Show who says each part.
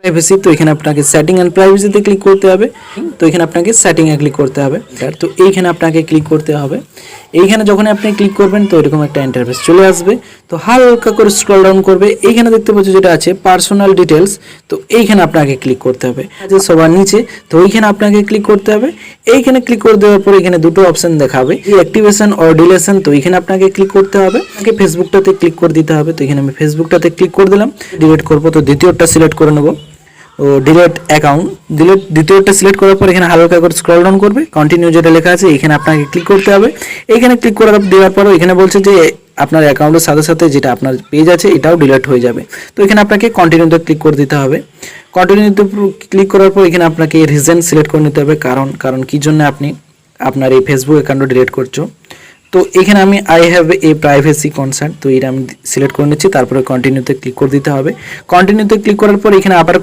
Speaker 1: Privacy, তো এখানে আপনাকে সেটিং অ্যান্ড প্রাইভেসিতে ক্লিক করতে হবে। তো এখানে আপনাকে সেটিংয়ে ক্লিক করতে হবে। তো এইখানে আপনাকে ক্লিক করতে হবে। এইখানে যখন আপনি ক্লিক করবেন তো এরকম একটা ইন্টারফেস চলে আসবে। তো হালকা করে স্ক্রল ডাউন করবে, এইখানে দেখতে পাচ্ছি যেটা আছে পার্সোনাল ডিটেলস, তো এইখানে আপনাকে ক্লিক করতে হবে যে সবার নিচে। তো এইখানে আপনাকে ক্লিক করতে হবে। এইখানে ক্লিক করে দেওয়ার পর এখানে দুটো অপশন দেখাবে, অ্যাক্টিভেশন অর ডিলেশন। তো এখানে আপনাকে ক্লিক করতে হবে, আপনাকে ফেসবুকটাতে ক্লিক করে দিতে হবে। তো এখানে আমি ফেসবুকটাতে ক্লিক করে দিলাম। ডিলিট করবো, তো দ্বিতীয়টা সিলেক্ট করে নেবো, ও ডিলেট অ্যাকাউন্ট, দ্বিতীয়টা সিলেক্ট করার পর এখানে হালকা করে স্ক্রল ডাউন করবে, কন্টিনিউ যেটা লেখা আছে এখানে আপনাকে ক্লিক করতে হবে। এইখানে ক্লিক করে দেওয়ার পর এখানে বলছে যে আপনার অ্যাকাউন্টের সাথে সাথে যেটা আপনার পেজ আছে এটাও ডিলিট হয়ে যাবে। তো এখানে আপনাকে কন্টিনিউতে ক্লিক করে দিতে হবে। কন্টিনিউতে ক্লিক করার পর এখানে আপনাকে রিজন সিলেক্ট করে নিতে হবে, কারণ কি জন্য আপনি আপনার এই ফেসবুক অ্যাকাউন্ট ডিলিট করছো। তো এখানে আমি I have a privacy concern, তো এটা আমি সিলেক্ট করে নিচ্ছি। তারপরে কন্টিনিউতে ক্লিক করে দিতে হবে। কন্টিনিউতে ক্লিক করার পর এখানে আবার